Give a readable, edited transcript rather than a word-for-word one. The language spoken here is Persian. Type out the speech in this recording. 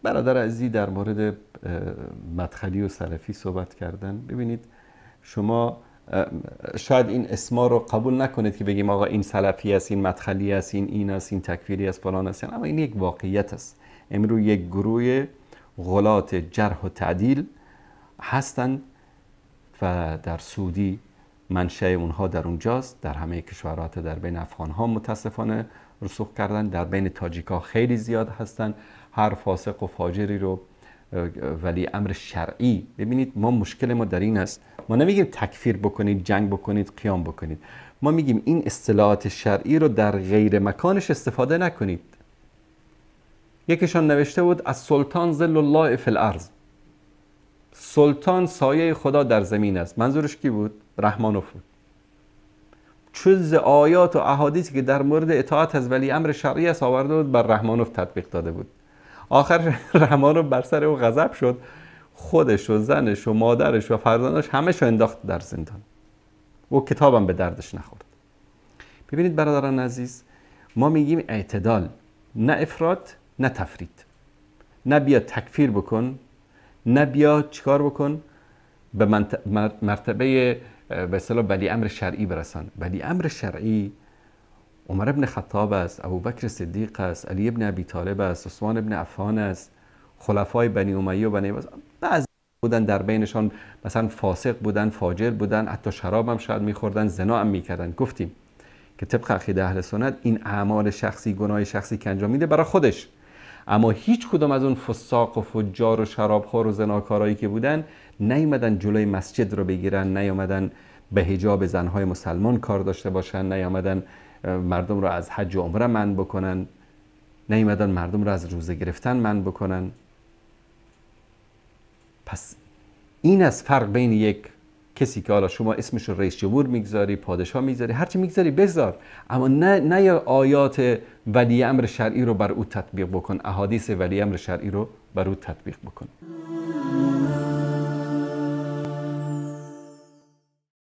برادر عزیزی در مورد مدخلی و سلفی صحبت کردن. ببینید شما شاید این اسما رو قبول نکنید که بگیم آقا این سلفی است، این مدخلی است، این است، این تکفیری است، فلان است، اما این یک واقعیت است. امروز یک گروه غلات جرح و تعدیل هستند و در سعودی منشأ اونها در اونجاست، در همه کشورات، در بین افغان ها متاسفانه رسوخ کردن، در بین تاجیک ها خیلی زیاد هستن. هر فاسق و فاجری رو ولی امر شرعی، ببینید ما مشکل ما در این است، ما نمیگیم تکفیر بکنید، جنگ بکنید، قیام بکنید، ما میگیم این اصطلاحات شرعی رو در غیر مکانش استفاده نکنید. یکیشان نوشته بود از سلطان ظل الله فی الارض، سلطان سایه خدا در زمین است. منظورش کی بود؟ رحمانوف بود. جز آیات و احادیثی که در مورد اطاعت از ولی امر شرعی است آورده بود بر رحمانوف تطبیق داده بود. آخر رحمانوف بر سر او غضب شد، خودش و زنش و مادرش و فرزندش همه شو انداخت در زندان. و کتابم به دردش نخورد. ببینید برادران عزیز، ما میگیم اعتدال، نه افراط نه تفرید، نه بیا تکفیر بکن، نه بیا چیکار بکن به مرتبه به اصطلاح ولی امر شرعی برسان. ولی امر شرعی عمر ابن خطاب است، ابوبکر صدیق است، علی ابن ابی طالب است، عثمان ابن عفان است، خلفای بنی امیه و بنی بعضی بودن در بینشان مثلا فاسق بودن، فاجر بودن، حتی شراب هم شاید میخوردن، زنا هم میکردن. گفتیم که طبق عقیده اهل سنت این اعمال شخصی، گناه شخصی که انجام میده برای خودش، اما هیچ کدوم از اون فساق و فجار و شرابخور و زناکارایی که بودن نیومدن جلوی مسجد رو بگیرن، نیومدن به حجاب زنهای مسلمان کار داشته باشن، نیومدن مردم رو از حج و عمره منع بکنن، نیومدن مردم رو از روزه گرفتن منع بکنن. پس این از فرق بین یک کسی که حالا شما اسمش رو رئیس جمهور میگذاری، پادشاه میگذاری، هرچی میگذاری بذار، اما نه یا آیات ولی امر شرعی رو بر او تطبیق بکن، احادیث ولی امر شرعی رو بر او تطبیق بکن.